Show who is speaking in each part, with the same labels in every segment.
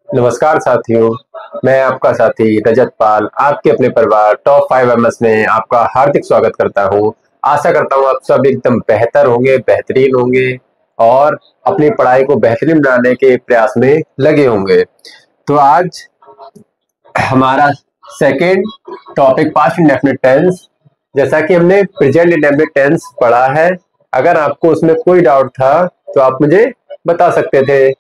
Speaker 1: नमस्कार साथियों, मैं आपका साथी रजत पाल आपके अपने परिवार टॉप 5 MS में आपका हार्दिक स्वागत करता हूं। आशा करता हूं आप सब एकदम बेहतर होंगे, बेहतरीन होंगे और अपनी पढ़ाई को बेहतरीन बनाने के प्रयास में लगे होंगे। तो आज हमारा second topic past indefinite tense. जैसा कि हमने प्रेजेंट इंडेफिनिट टेंस पढ़ा है, अगर आपको उसमें कोई डाउट था तो आप मुझे बता सकते थे।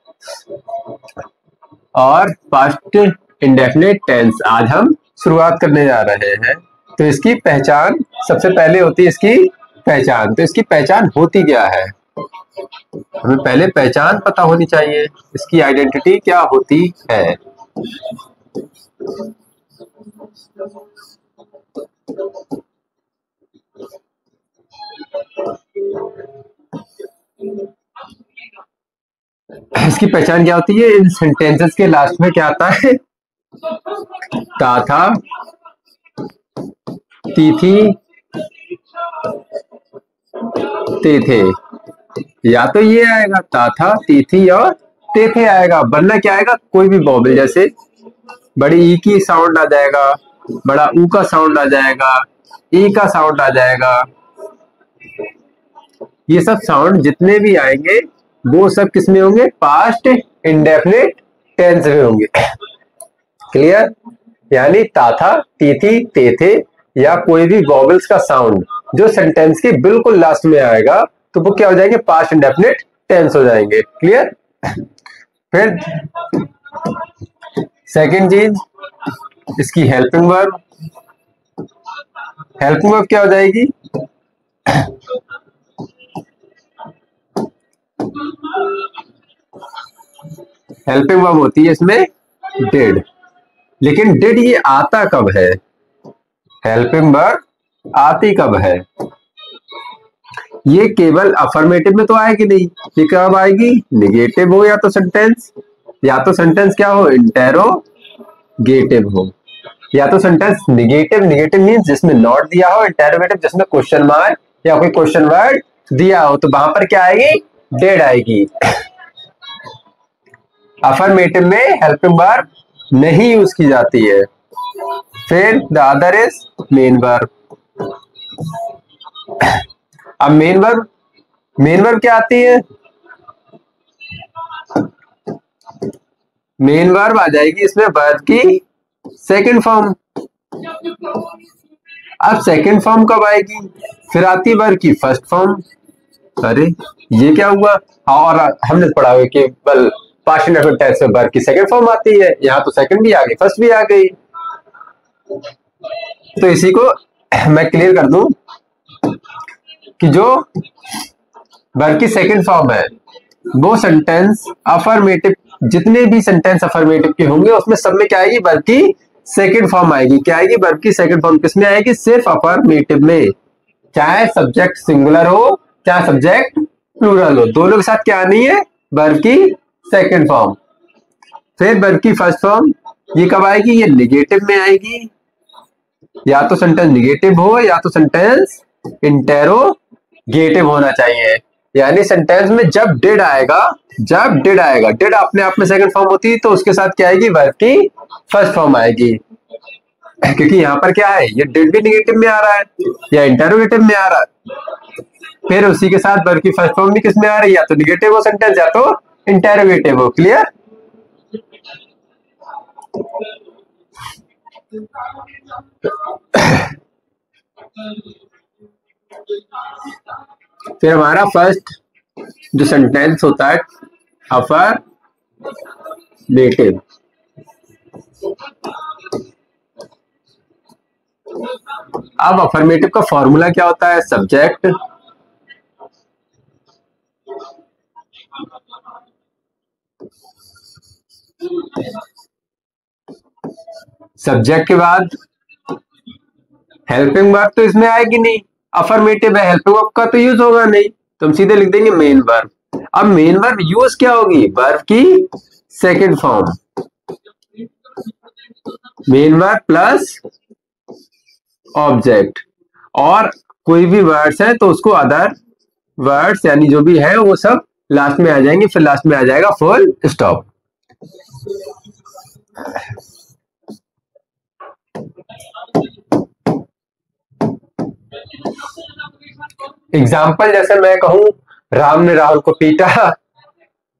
Speaker 1: और पास्ट इंडेफिनिट टेंस आज हम शुरुआत करने जा रहे हैं। तो इसकी पहचान सबसे पहले होती है इसकी पहचान। तो इसकी पहचान होती क्या है, हमें पहले पहचान पता होनी चाहिए, इसकी आइडेंटिटी क्या होती है। इसकी पहचान क्या होती है, इन सेंटेंसेस के लास्ट में क्या आता है, ता था, ती थी, ते थे। या तो ये आएगा ता था, ती थी और ते थे आएगा, वरना क्या आएगा, कोई भी वॉवेल, जैसे बड़ी ई की साउंड आ जाएगा, बड़ा ऊ का साउंड आ जाएगा, ई का साउंड आ जाएगा। ये सब साउंड जितने भी आएंगे वो सब किस में होंगे, पास्ट इंडेफिनिट टेंस में होंगे। क्लियर? यानी ता था, ती थी, ते थे या कोई भी वॉवेल्स का साउंड जो सेंटेंस के बिल्कुल लास्ट में आएगा तो वो क्या हो जाएंगे, पास्ट इंडेफिनिट टेंस हो जाएंगे। क्लियर? फिर सेकंड चीज, इसकी हेल्पिंग वर्ब। हेल्पिंग वर्ब क्या हो जाएगी, हेल्पिंग वर्ब होती है इसमें डिड। लेकिन डिड ये आता कब है, हेल्पिंग वर्ब आती कब है, ये केवल अफर्मेटिव में तो आएगी नहीं, ये कब आएगी, निगेटिव हो या तो सेंटेंस क्या हो, इंटेरोगेटिव हो, या तो सेंटेंस निगेटिव मींस जिसमें नॉट दिया हो, इंटेरोगेटिव जिसमें क्वेश्चन मार्क या कोई क्वेश्चन वर्ड दिया हो, तो वहां पर क्या आएगी, डेड आएगी। अफर्मेटिव में हेल्पिंग वर्ब नहीं यूज की जाती है। फिर the other is main verb. अब मेन वर्ब क्या आती है, मेन वर्ब आ जाएगी इसमें वर्ब की सेकंड फॉर्म। अब सेकंड फॉर्म कब आएगी, फिर आती वर्ब की फर्स्ट फॉर्म। अरे ये क्या हुआ, और हमने पढ़ा हुआ कि केवल पास्ट इंडेफिनिट टेंस में वर्ब की सेकंड फॉर्म आती है, यहाँ तो सेकंड भी आ गई, फर्स्ट भी आ गई। तो इसी को मैं क्लियर कर दूं कि जो वर्ब की सेकंड फॉर्म है वो सेंटेंस अफर्मेटिव, जितने भी सेंटेंस अफर्मेटिव के होंगे उसमें सब में क्या आएगी, वर्ब की सेकंड फॉर्म आएगी। क्या आएगी, वर्ब की सेकंड फॉर्म किसमें आएगी, सिर्फ अफर्मेटिव में, चाहे सब्जेक्ट सिंगुलर हो चाहे सब्जेक्ट प्लूरल हो, दोनों के साथ क्या आनी है, वर्ब की सेकंड फॉर्म। फिर वर्ब की फर्स्ट फॉर्म ये कब आएगी, ये निगेटिव में आएगी, या तो सेंटेंस निगेटिव हो या तो सेंटेंस इंटेरोगेटिव होना चाहिए। यानी सेंटेंस में जब डिड आएगा, डिड अपने आप में सेकंड फॉर्म होती है तो उसके साथ क्या आएगी, वर्ब की फर्स्ट फॉर्म आएगी। क्योंकि यहाँ पर क्या है, ये डिड भी निगेटिव में आ रहा है या इंटेरोगेटिव में आ रहा है, फिर उसी के साथ वर्ब की फर्स्ट फॉर्म भी किस में आ रही है, या तो निगेटिव हो सेंटेंस या तो इंटेरोगेटिव हो। क्लियर? फिर हमारा फर्स्ट जो सेंटेंस होता है अफर्मेटिव। अब अफर्मेटिव का फॉर्मूला क्या होता है, सब्जेक्ट के बाद हेल्पिंग वर्ब तो इसमें आएगी नहीं, अफर्मेटिव है, हेल्पिंग वर्ब का तो यूज होगा नहीं, तो हम सीधे लिख देंगे मेन वर्ब। अब मेन वर्ब यूज क्या होगी, वर्ब की second form, main verb plus object, और कोई भी वर्ड्स है तो उसको अदर वर्ड्स यानी जो भी है वो सब लास्ट में आ जाएंगे, फिर लास्ट में आ जाएगा फुल स्टॉप। एग्जाम्पल जैसे मैं कहूं, राम ने राहुल को पीटा,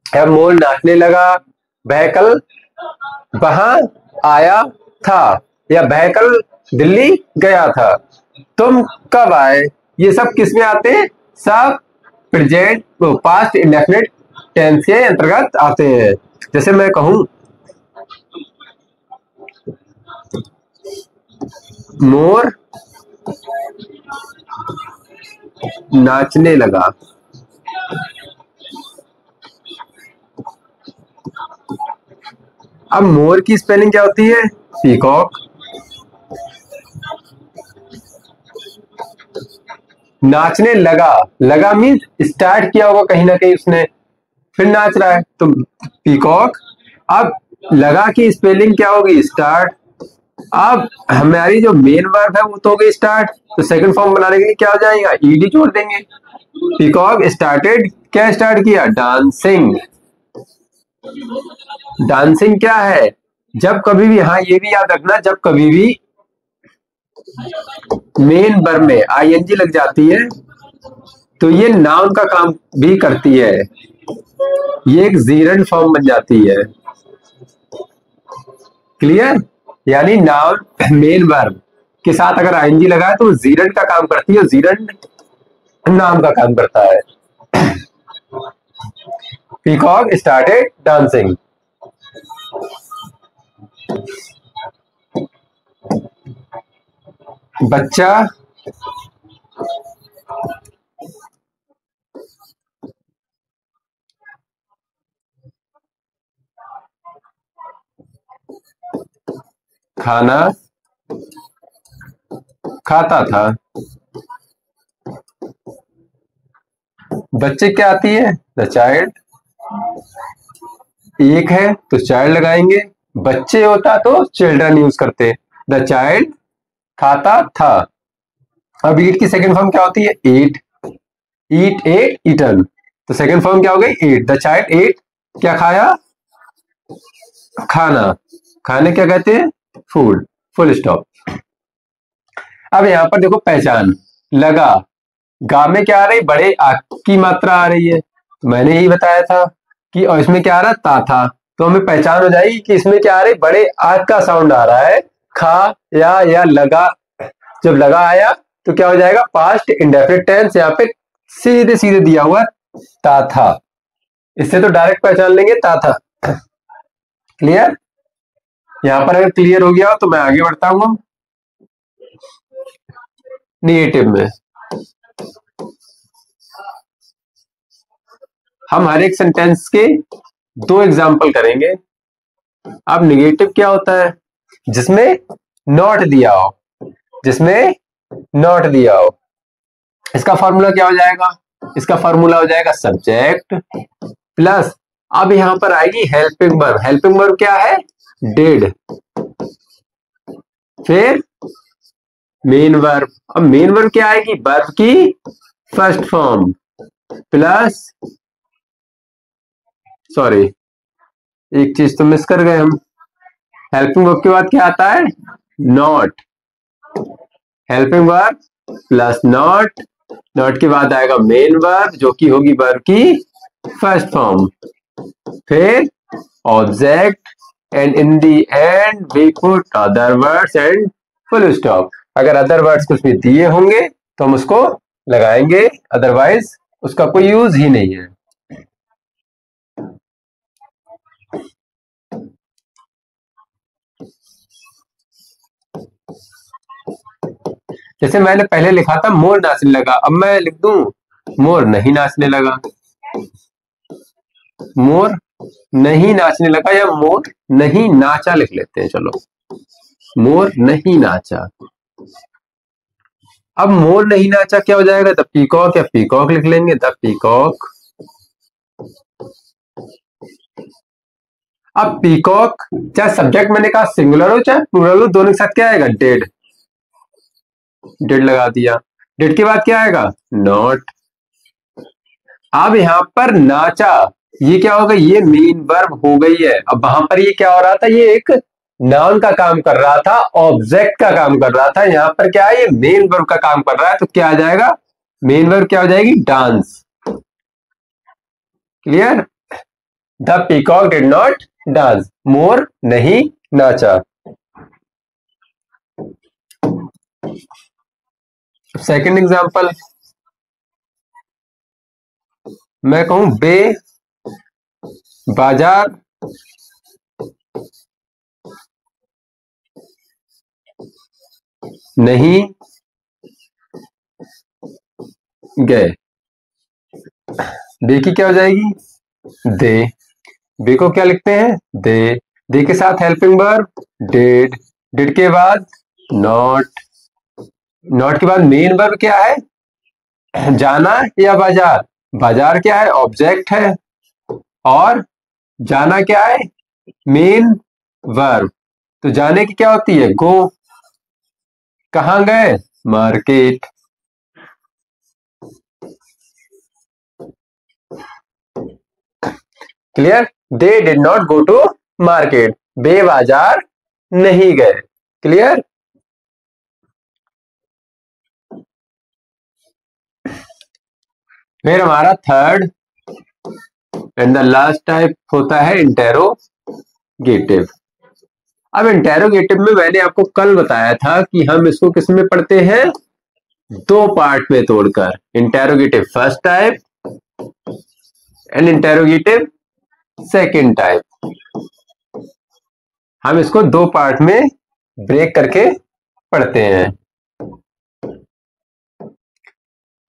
Speaker 1: या मोर नाचने लगा, वह कल वहां आया था, या वह कल दिल्ली गया था, तुम कब आए, ये सब किस में आते हैं? सब प्रेजेंट पास्ट इंडेफिनिट टेंस के अंतर्गत आते हैं। जैसे मैं कहूं, मोर नाचने लगा, अब मोर की स्पेलिंग क्या होती है? पीकॉक। नाचने लगा, लगा मीन्स स्टार्ट किया होगा कहीं ना कहीं उसने, फिर नाच रहा है तो पीकॉक। अब लगा की स्पेलिंग क्या होगी? स्टार्ट। अब हमारी जो मेन वर्ब है वो तो हो गई स्टार्ट, तो सेकंड फॉर्म बनाने के लिए क्या हो जाएगा? ईडी जोड़ देंगे। पीकॉक स्टार्टेड, क्या स्टार्ट किया? डांसिंग। डांसिंग क्या है? जब कभी भी, हाँ ये भी याद रखना, जब कभी भी मेन वर्ब में आईएनजी लग जाती है तो ये नाउन का काम भी करती है, ये एक जीरंड फॉर्म बन जाती है। क्लियर? यानी नाउन मेन वर्ब के साथ अगर आईएनजी लगा है तो जीरंड का काम करती है, जीरंड नाम का काम करता है। Peacock started dancing. बच्चा खाना खाता था। बच्चे क्या आती है? The child. एक है तो चाइल्ड लगाएंगे, बच्चे होता तो चिल्ड्रन यूज करते। द चाइल्ड खाता था। अब ईट की सेकंड फॉर्म क्या होती है? ईट। ईट एट ईटन, तो सेकंड फॉर्म क्या हो गई? ईट। द चाइल्ड एट, क्या खाया? खाना। खाने क्या कहते हैं? फूड। Full stop. अब यहां पर देखो पहचान, लगा, गा में क्या आ रही? बड़े आ की मात्रा आ रही है, तो मैंने ही बताया था कि, और इसमें क्या आ रहा? ता था, तो हमें पहचान हो जाएगी कि इसमें क्या आ रही? बड़े आग का साउंड आ रहा है। खा या लगा, जब लगा आया तो क्या हो जाएगा? पास्ट इंडेफिनिट टेंस, यहाँ पे सीधे सीधे दिया हुआ ता था, इससे तो डायरेक्ट पहचान लेंगे ता था। क्लियर? यहां पर अगर क्लियर हो गया तो मैं आगे बढ़ता हूं निगेटिव में। हम हर एक सेंटेंस के दो एग्जाम्पल करेंगे। अब निगेटिव क्या होता है? जिसमें नॉट दिया हो, जिसमें नॉट दिया हो। इसका फॉर्मूला क्या हो जाएगा? इसका फॉर्मूला हो जाएगा सब्जेक्ट प्लस, अब यहां पर आएगी हेल्पिंग वर्ब। हेल्पिंग वर्ब क्या है? डिड। फिर मेन वर्ब। अब मेन वर्ब क्या आएगी? वर्ब की फर्स्ट फॉर्म प्लस, सॉरी एक चीज तो मिस कर गए हम, हेल्पिंग वर्ब के बाद क्या आता है? Not. Helping verb plus not, not के बाद आएगा मेन वर्ब जो कि होगी वर्ब की फर्स्ट फॉर्म, फिर object, and in the end we put other words and full stop. अगर अदर वर्ड्स कुछ भी दिए होंगे तो हम उसको लगाएंगे, अदरवाइज उसका कोई यूज ही नहीं है। जैसे मैंने पहले लिखा था मोर नाचने लगा, अब मैं लिख दूं मोर नहीं नाचने लगा। मोर नहीं नाचने लगा या मोर नहीं नाचा लिख लेते हैं, चलो मोर नहीं नाचा। अब मोर नहीं नाचा क्या हो जाएगा? द पीकॉक, या पीकॉक लिख लेंगे, द पीकॉक। अब पीकॉक, चाहे सब्जेक्ट मैंने कहा सिंगुलर हो चाहे प्लूरल हो, दोनों के साथ क्या आएगा? डेड। डेड लगा दिया। डेड के बाद क्या आएगा? नॉट। अब यहां पर नाचा, ये क्या हो गई? ये मेन वर्ब हो गई है। अब वहां पर ये क्या हो रहा था? ये एक नाउन का काम कर रहा था, ऑब्जेक्ट का काम कर रहा था। यहां पर क्या है, ये मेन वर्ब का काम कर रहा है, तो क्या आ जाएगा, मेन वर्ब क्या हो जाएगी, dance. Clear. The peacock did not dance, मोर नहीं नाचा। सेकंड एग्जांपल, मैं कहूं बे बाजार नहीं गए। बे की क्या हो जाएगी, दे। बे को क्या लिखते हैं, दे के साथ हेल्पिंग वर्ब डिड, डिड के बाद नॉट, नॉट के बाद मेन वर्ब क्या है, जाना या बाजार। बाजार क्या है, ऑब्जेक्ट है, और जाना क्या है, मेन वर्ब। तो जाने की क्या होती है, गो। कहां गए, market. Clear. They did not go to market, बे बाजार नहीं गए। क्लियर। फिर हमारा third and the last type होता है इंटेरोगेटिव। अब इंटेरोगेटिव में मैंने आपको कल बताया था कि हम इसको किस में पढ़ते हैं, दो पार्ट में तोड़कर, interrogative first type and interrogative second type. हम इसको दो पार्ट में ब्रेक करके पढ़ते हैं।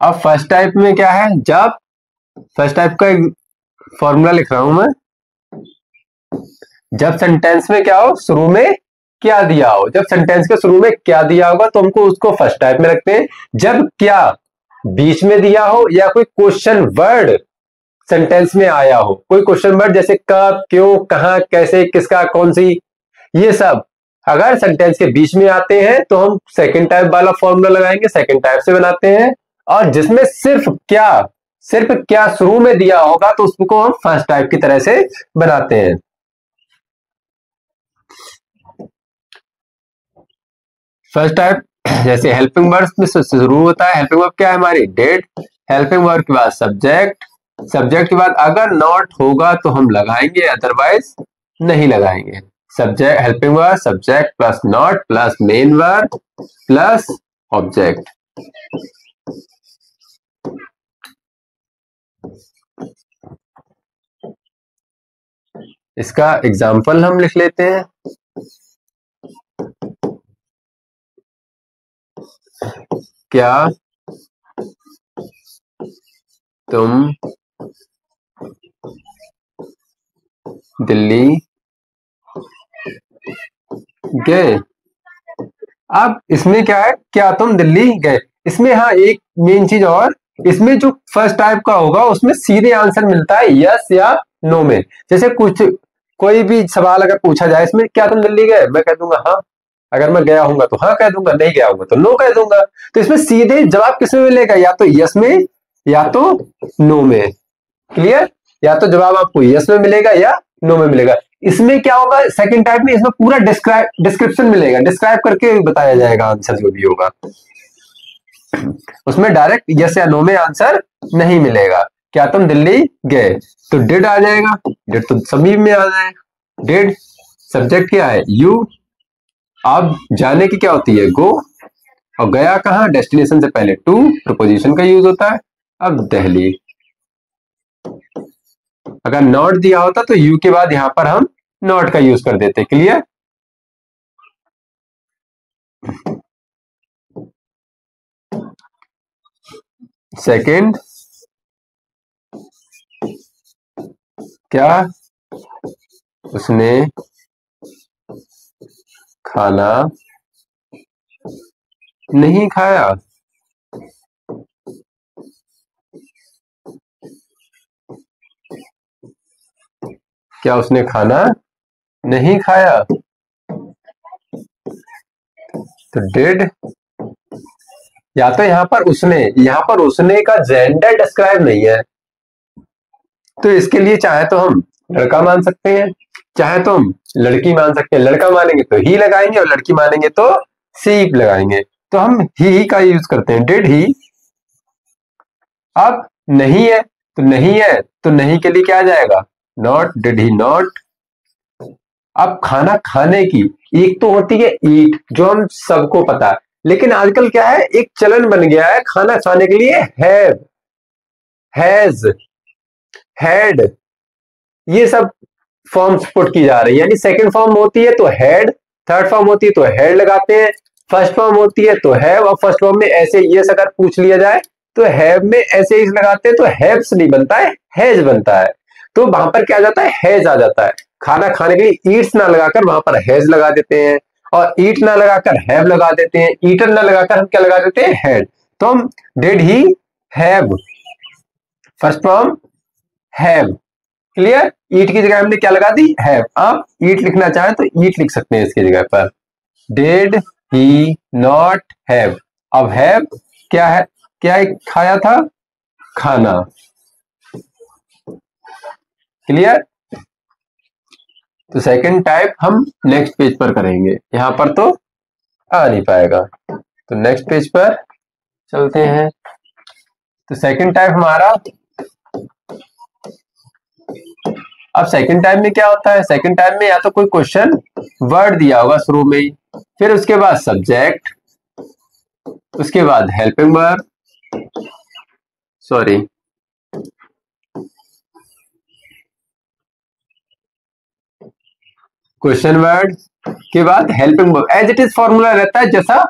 Speaker 1: अब फर्स्ट टाइप में क्या है, जब फर्स्ट टाइप का फॉर्मूला लिख रहा हूं मैं, जब सेंटेंस में क्या हो, शुरू में क्या दिया हो। जब सेंटेंस के शुरू में क्या दिया होगा तो हमको उसको फर्स्ट टाइप में रखते हैं। जब क्या बीच में दिया हो या कोई क्वेश्चन वर्ड सेंटेंस में आया हो, कोई क्वेश्चन वर्ड जैसे कब, क्यों, कहां, कैसे, किसका, कौन सी, ये सब अगर सेंटेंस के बीच में आते हैं तो हम सेकंड टाइप वाला फॉर्मूला लगाएंगे, सेकंड टाइप से बनाते हैं। और जिसमें सिर्फ क्या शुरू में दिया होगा तो उसको हम फर्स्ट टाइप की तरह से बनाते हैं। फर्स्ट टाइप जैसे हेल्पिंग वर्ब में शुरू होता है, हेल्पिंग वर्ब क्या है हमारी, डिड। हेल्पिंग वर्ब के बाद सब्जेक्ट, सब्जेक्ट के बाद अगर नॉट होगा तो हम लगाएंगे, अदरवाइज नहीं लगाएंगे। Subject, helping verb, subject plus not plus main verb plus object. इसका एग्जाम्पल हम लिख लेते हैं। क्या तुम दिल्ली गए। अब इसमें क्या है, क्या तुम दिल्ली गए। इसमें हाँ एक मेन चीज और, इसमें जो फर्स्ट टाइप का होगा उसमें सीधे आंसर मिलता है यस या नो में। जैसे कुछ कोई भी सवाल अगर पूछा जाए इसमें, क्या तुम दिल्ली गए, मैं कह दूंगा हाँ। अगर मैं गया हूंगा तो हाँ कह दूंगा, नहीं गया हूंगा तो नो कह दूंगा। तो इसमें सीधे जवाब किसमें मिलेगा, या तो यस में या तो नो में। क्लियर। या तो जवाब आपको यस में मिलेगा या नो में मिलेगा। इसमें क्या होगा सेकंड टाइप में, इसमें पूरा डिस्क्रिप्शन मिलेगा, डिस्क्राइब करके बताया जाएगा आंसर जो भी होगा। उसमें डायरेक्ट यस या नो में आंसर नहीं मिलेगा। क्या तुम दिल्ली गए, तो डिड आ जाएगा, डिड तो सभी में आ जाएगा। डिड, सब्जेक्ट क्या है, यू। अब जाने की क्या होती है, गो। और गया कहां, डेस्टिनेशन से पहले टू प्रीपोजिशन का यूज होता है। अब दिल्ली। अगर नॉट दिया होता तो यू के बाद यहां पर हम नॉट का यूज कर देते। क्लियर। सेकंड, क्या उसने खाना नहीं खाया। क्या उसने खाना नहीं खाया, तो डिड। या तो यहां पर उसने का जेंडर डिस्क्राइब नहीं है, तो इसके लिए चाहे तो हम लड़का मान सकते हैं, चाहे तो हम लड़की मान सकते हैं, लड़का मानेंगे तो ही लगाएंगे और लड़की मानेंगे तो सी लगाएंगे। तो हम ही का यूज करते हैं, डिड ही। अब नहीं है तो नहीं है, तो नहीं के लिए क्या आ जाएगा, नॉट, डिड ही नॉट। अब खाना खाने की एक तो होती है ईट, जो हम सबको पता है, लेकिन आजकल क्या है, एक चलन बन गया है खाना खाने के लिए हैव, हैज, हैड, ये सब फॉर्म्स पुट की जा रही है। यानी सेकंड फॉर्म होती है तो हैड, थर्ड फॉर्म होती है तो हैड लगाते हैं, फर्स्ट फॉर्म होती है तो हैव, और फर्स्ट फॉर्म में ऐसे यस अगर पूछ लिया जाए तो हैव में ऐसे ही लगाते हैं, तो हैव्स नहीं बनता है, हैज बनता है। तो वहां पर क्या आ जाता है, हैज आ जाता है। खाना खाने के लिए ईट्स ना लगाकर वहां पर हैज लगा देते हैं, और ईट ना लगाकर हैव लगा देते हैं, ईटन ना लगाकर हम क्या लगा देते हैं, हैड। तो हम did he have, first form have, clear. Eat की जगह हमने क्या लगा दी, हैव। आप ईट लिखना चाहें तो ईट लिख सकते हैं इसकी जगह पर, डिड ही नॉट हैव। अब हैव क्या है, क्या खाया था, खाना, क्लियर। तो सेकंड टाइप हम नेक्स्ट पेज पर करेंगे, यहां पर तो आ नहीं पाएगा, तो नेक्स्ट पेज पर चलते हैं। तो सेकंड टाइप हमारा, अब सेकंड टाइम में क्या होता है, सेकंड टाइम में या तो कोई क्वेश्चन वर्ड दिया होगा शुरू में ही, फिर उसके बाद सब्जेक्ट, उसके बाद helping verb, sorry question word के बाद helping verb, as it is formula रहता है जैसा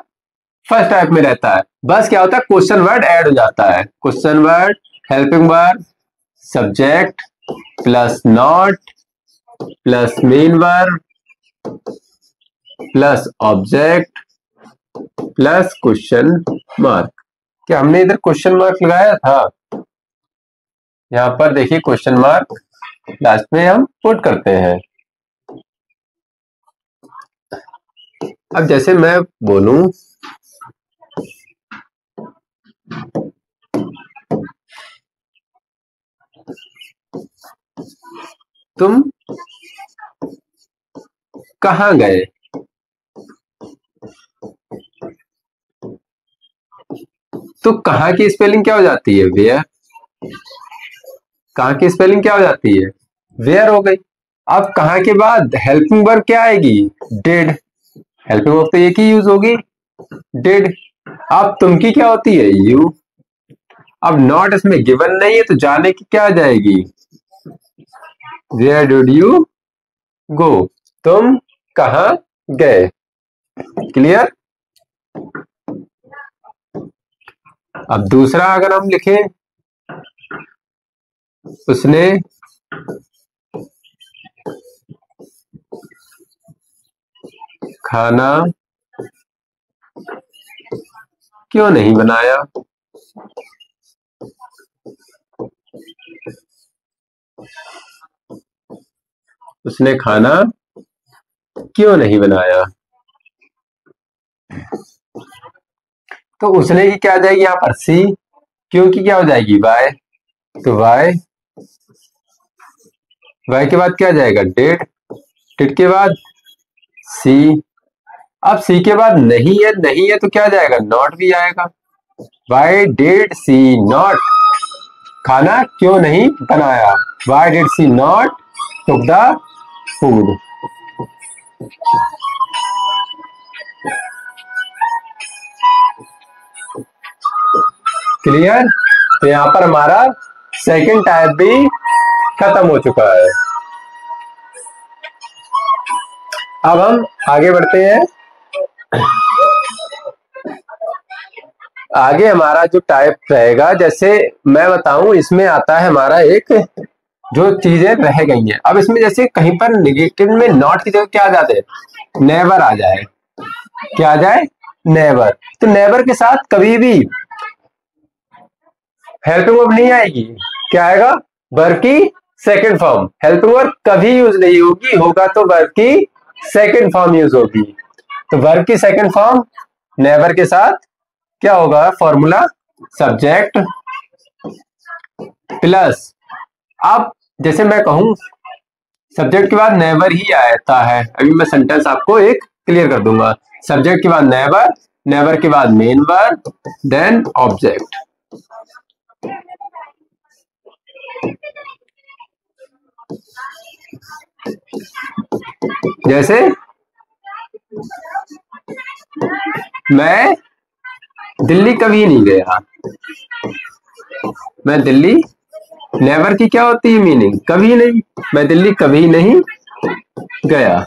Speaker 1: फर्स्ट टाइप में रहता है, बस क्या होता है क्वेश्चन वर्ड ऐड हो जाता है, question word, helping verb, subject plus not plus main verb plus object plus question mark. क्या हमने इधर क्वेश्चन मार्क लगाया था, यहां पर देखिए क्वेश्चन मार्क लास्ट में हम पुट करते हैं। अब जैसे मैं बोलूं तुम कहां गए, तो कहां की स्पेलिंग क्या हो जाती है, वेयर। कहां की स्पेलिंग क्या हो जाती है, वेयर हो गई। अब कहां के बाद हेल्पिंग वर्ब क्या आएगी, डिड। हेल्पिंग वर्ब तो एक ही यूज होगी, डिड। अब तुम की क्या होती है, यू। अब नॉट इसमें गिवन नहीं है तो जाने की क्या आ जाएगी, वेयर डिड यू गो, तुम कहां गए, क्लियर। अब दूसरा अगर हम लिखें, उसने खाना क्यों नहीं बनाया, उसने खाना क्यों नहीं बनाया। तो उसने की क्या आ जाएगी यहां पर, सी, क्योंकि क्या हो जाएगी, वाई। तो वाई, वाई के बाद क्या आ जाएगा, डिड, डिड के बाद सी। अब सी के बाद नहीं है, नहीं है तो क्या आ जाएगा, नॉट भी आएगा। वाई डिड सी नॉट, खाना क्यों नहीं बनाया, why did she not cook the food. Clear. तो यहां पर हमारा सेकंड टाइप भी खत्म हो चुका है। अब हम आगे बढ़ते हैं। आगे हमारा जो टाइप रहेगा, जैसे मैं बताऊं, इसमें आता है हमारा एक जो चीजें रह गई हैं। अब इसमें जैसे कहीं पर निगेटिव में नॉट की जगह क्या आ जाते हैं, नेवर आ जाए, क्या आ जाए, नेवर। तो नेवर के साथ कभी भी हेल्पिंग वर्ब नहीं आएगी, क्या आएगा, वर्ब की सेकंड फॉर्म। हेल्पिंग वर्ब कभी यूज नहीं होगी, होगा तो वर्ब की सेकंड फॉर्म यूज होगी। तो वर्ब की सेकंड फॉर्म नेवर के साथ क्या होगा, फॉर्मूला सब्जेक्ट प्लस, अब जैसे मैं कहूं सब्जेक्ट के बाद नेवर ही आता है। अभी मैं सेंटेंस आपको एक क्लियर कर दूंगा। सब्जेक्ट के बाद नेवर, नेवर के बाद मेन वर्ब, देन ऑब्जेक्ट। जैसे मैं दिल्ली कभी नहीं गया। मैं दिल्ली, नेवर की क्या होती है मीनिंग? कभी नहीं। मैं दिल्ली कभी नहीं गया।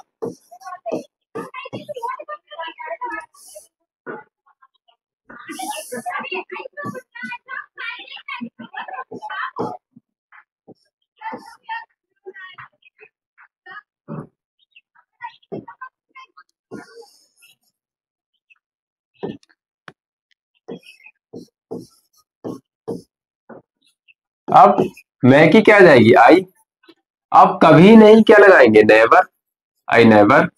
Speaker 1: अब मैं की क्या जाएगी? आई। अब कभी नहीं क्या लगाएंगे? Never, I never.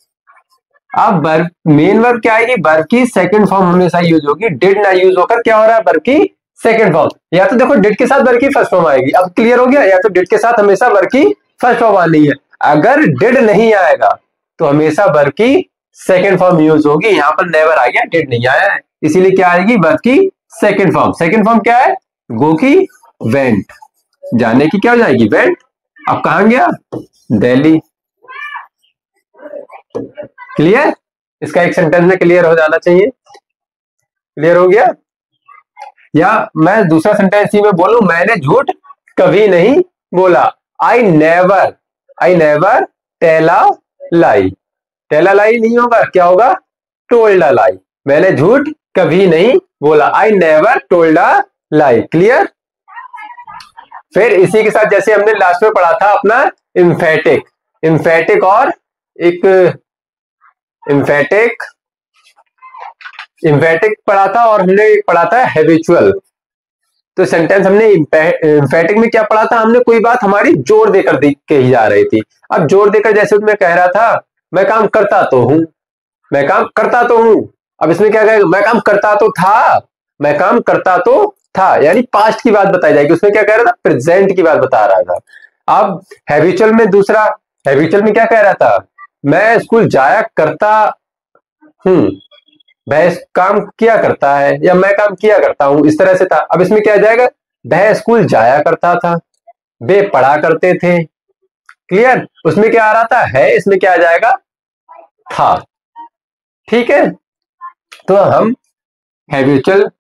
Speaker 1: अब वर्ब, मेन वर्ब क्या आएगी? वर्ब की सेकंड फॉर्म हमेशा यूज होगी। डिड ना यूज होकर क्या हो रहा है? वर्ब की सेकंड फॉर्म। या तो देखो डिड के साथ वर्ब की फर्स्ट फॉर्म आएगी। अब क्लियर हो गया? या तो डिड के साथ हमेशा वर्ब की फर्स्ट फॉर्म आनी है। अगर डिड नहीं आएगा तो हमेशा वर्ब की सेकंड फॉर्म यूज होगी। यहां पर नेवर आ गया, डिड नहीं आया है, इसीलिए क्या आएगी? वर्ब की सेकंड फॉर्म। सेकंड फॉर्म क्या है? गो की वेंट, जाने की क्या हो जाएगी? वेंट। अब कहां गया? दिल्ली। क्लियर? इसका एक सेंटेंस में क्लियर हो जाना चाहिए। क्लियर हो गया? या मैं दूसरा सेंटेंस ही में बोलूं, मैंने झूठ कभी नहीं बोला। I never tell a lie. Tell a lie नहीं होगा, क्या होगा? Told a lie. मैंने झूठ कभी नहीं बोला। I never told a lie. Clear? फिर इसी के साथ जैसे हमने लास्ट में पढ़ा था अपना इम्फेटिक, इम्फेटिक और एक इम्फेटिक पढ़ा था, और हमने पढ़ा था हैबिचुअल। तो सेंटेंस हमने इम्फेटिक में क्या पढ़ा था? हमने कोई बात हमारी जोर देकर के ही जा रही थी। अब जोर देकर जैसे मैं कह रहा था, मैं काम करता तो हूं, मैं काम करता तो हूं। अब इसमें क्या कहेगा? मैं काम करता तो था, मैं काम करता तो था, यानी पास्ट की बात बताई जाएगी। उसमें क्या कह रहा था? प्रेजेंट की बात बता रहा था। अब हैबिचुअल में दूसरा, हैबिचुअल में क्या कह रहा था? मैं स्कूल जाया करता हूं, वह काम किया करता है, या मैं काम किया करता हूं, इस तरह से था। अब इसमें क्या आ जाएगा? वह स्कूल जाया करता था, वे पढ़ा करते थे। क्लियर? उसमें क्या आ रहा था? है, इसमें क्या आ जाएगा? था। ठीक है, तो हम हैबिचुअल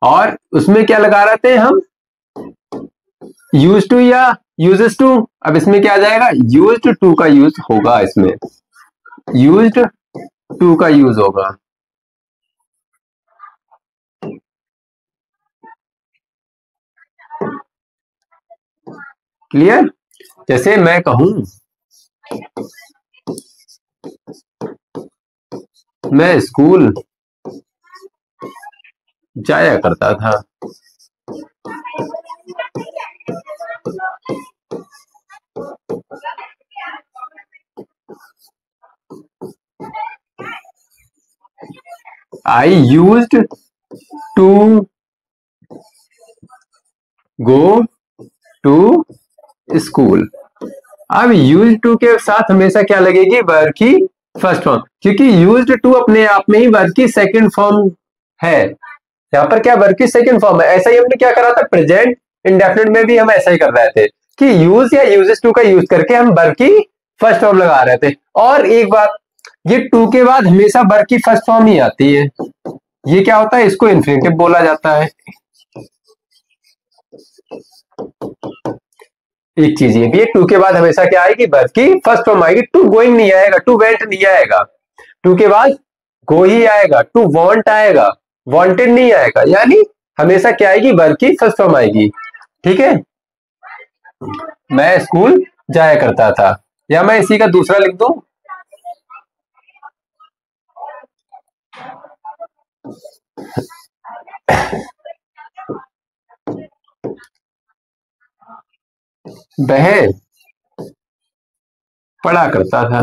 Speaker 1: और उसमें क्या लगा रहे थे हम? यूज टू या यूजेस टू। अब इसमें क्या आ जाएगा? यूज्ड टू का यूज होगा, इसमें यूज्ड टू का यूज होगा। क्लियर? जैसे मैं कहूं, मैं स्कूल जाया करता था, I used to go to school. अब यूज टू के साथ हमेशा क्या लगेगी? वर्ब की फर्स्ट फॉर्म, क्योंकि यूज्ड टू अपने आप में ही वर्ब की सेकंड फॉर्म है। यहाँ पर क्या? वर्ब की सेकंड फॉर्म है। ऐसा ही हमने क्या करा था? प्रेजेंट इंडेफिनिट में भी हम ऐसा ही कर रहे थे कि यूज या यूजेस टू का यूज करके हम वर्ब की फर्स्ट फॉर्म लगा रहे थे। और एक बात, ये टू के बाद हमेशा वर्ब की फर्स्ट फॉर्म ही आती है। ये क्या होता है? इसको इन्फिनिटिव बोला जाता है। एक चीज ये भी है, टू के बाद हमेशा क्या आएगी? वर्ब की फर्स्ट फॉर्म आएगी। टू गोइंग नहीं आएगा, टू वेंट नहीं आएगा। टू के बाद गो ही आएगा, टू वांट आएगा, वांटेड नहीं आएगा। यानी हमेशा क्या आएगी? वर्ब की फर्स्ट फॉर्म आएगी। ठीक है, मैं स्कूल जाया करता था, या मैं इसी का दूसरा लिख दूं, वह पढ़ा करता था।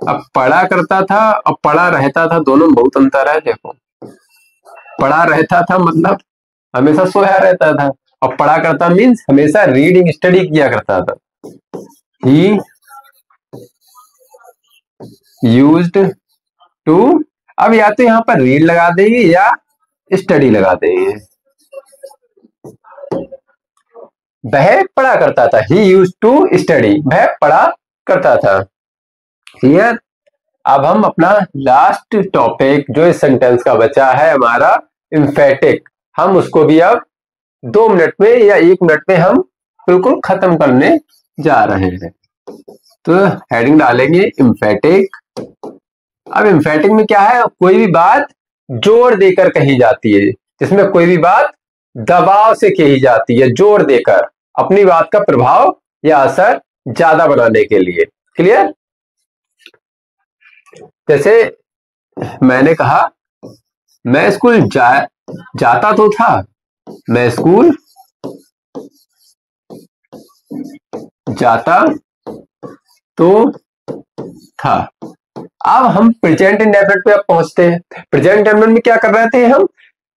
Speaker 1: अब पढ़ा करता था और पढ़ा रहता था, दोनों में बहुत अंतर है। देखो, पढ़ा रहता था मतलब हमेशा सोया रहता था, और पढ़ा करता मीन्स हमेशा रीडिंग स्टडी किया करता था। ही यूज्ड टू, अब या तो यहां पर रीड लगा देंगे या स्टडी लगा देंगे। वह पढ़ा करता था, ही यूज्ड टू स्टडी, वह पढ़ा करता था। क्लियर। अब हम अपना लास्ट टॉपिक जो इस सेंटेंस का बचा है हमारा एम्फेटिक, हम उसको भी अब 2 मिनट में या 1 मिनट में हम बिल्कुल खत्म करने जा रहे हैं। तो हेडिंग डालेंगे एम्फेटिक। अब एम्फेटिक में क्या है, कोई भी बात जोर देकर कही जाती है, जिसमें कोई भी बात दबाव से कही जाती है, जोर देकर, अपनी बात का प्रभाव या असर ज्यादा बनाने के लिए। क्लियर। जैसे मैंने कहा मैं स्कूल जाता तो था, मैं स्कूल जाता तो था। अब हम प्रेजेंट इंडेफिनिट पे अब पहुंचते हैं। प्रेजेंट इंडेफिनिट में क्या कर रहे थे हम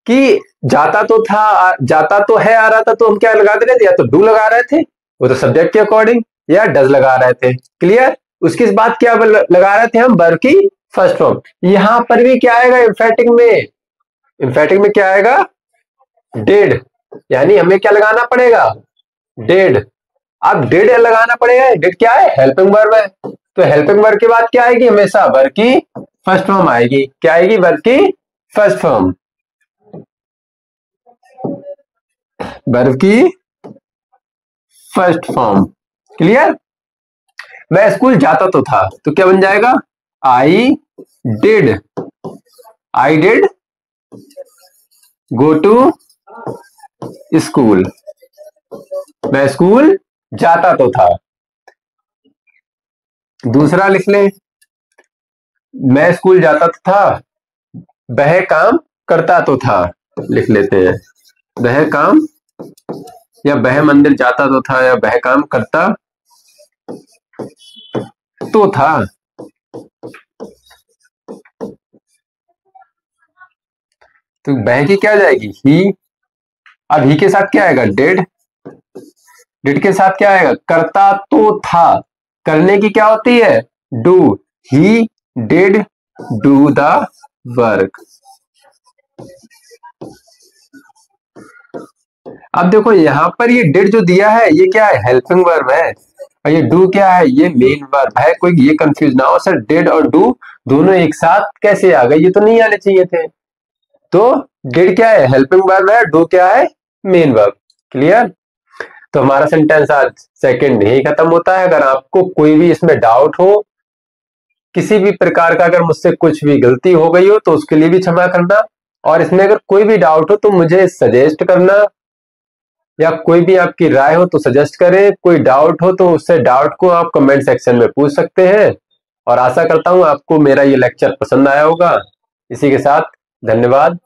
Speaker 1: कि जाता तो था, जाता तो है आ रहा था, तो हम क्या लगा दे रहे थे, या तो डू लगा रहे थे वो तो सब्जेक्ट के अकॉर्डिंग, या डज लगा रहे थे। क्लियर। उसके बाद क्या लगा रहे थे हम, वर्ब की फर्स्ट फॉर्म। यहां पर भी क्या आएगा एम्फेटिक में, एम्फेटिक में क्या आएगा, डिड, यानी हमें क्या लगाना पड़ेगा, डिड। अब डिड लगाना पड़ेगा, डिड क्या है, हेल्पिंग वर्ब है, तो हेल्पिंग वर्ब के बाद क्या आएगी, हमेशा वर्ब की फर्स्ट फॉर्म आएगी। क्या आएगी, वर्ब की फर्स्ट फॉर्म, वर्ब की फर्स्ट फॉर्म। क्लियर। मैं स्कूल जाता तो था, तो क्या बन जाएगा, I did, I did go to school, मैं स्कूल जाता तो था। दूसरा लिख लें, मैं स्कूल जाता तो था, वह काम करता तो था, लिख लेते हैं, वह काम, या वह मंदिर जाता तो था, या वह काम करता तो था। तो वह की क्या जाएगी, ही। अब ही के साथ क्या आएगा, डिड, डिड के साथ क्या आएगा, करता तो था, करने की क्या होती है, do, he did do the work. अब देखो यहां पर ये डिड जो दिया है ये क्या है, हेल्पिंग वर्ब है, और ये डू क्या है, ये मेन वर्ब है। कोई ये कंफ्यूज ना हो, सर डिड और डू दोनों एक साथ कैसे आ गए, ये तो नहीं आने चाहिए थे। तो डिड क्या है, हेल्पिंग वर्ब है, डू क्या है, मेन वर्ब। क्लियर। तो हमारा सेंटेंस आज सेकंड ही खत्म होता है। अगर आपको कोई भी इसमें डाउट हो, किसी भी प्रकार का, अगर मुझसे कुछ भी गलती हो गई हो तो उसके लिए भी क्षमा करना, और इसमें अगर कोई भी डाउट हो तो मुझे सजेस्ट करना, या कोई भी आपकी राय हो तो सजेस्ट करें। कोई डाउट हो तो उससे डाउट को आप कमेंट सेक्शन में पूछ सकते हैं। और आशा करता हूं आपको मेरा ये लेक्चर पसंद आया होगा। इसी के साथ धन्यवाद।